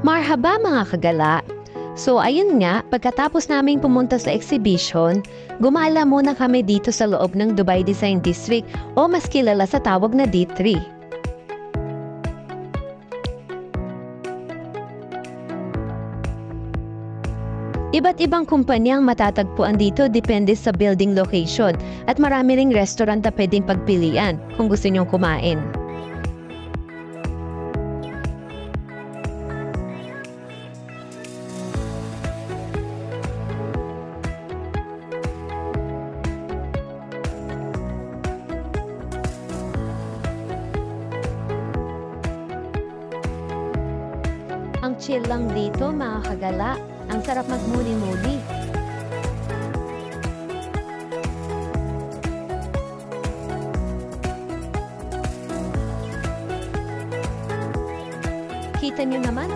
Marhaba mga kagala! So ayun nga, pagkatapos naming pumunta sa exhibition, gumala muna kami dito sa loob ng Dubai Design District o mas kilala sa tawag na D3. Iba't ibang kumpanyang matatagpuan dito depende sa building location at marami ring restaurant na pwedeng pagpilian kung gusto nyong kumain. Ang chill lang dito mga kagala, ang sarap magmuli-muli. Kita nyo naman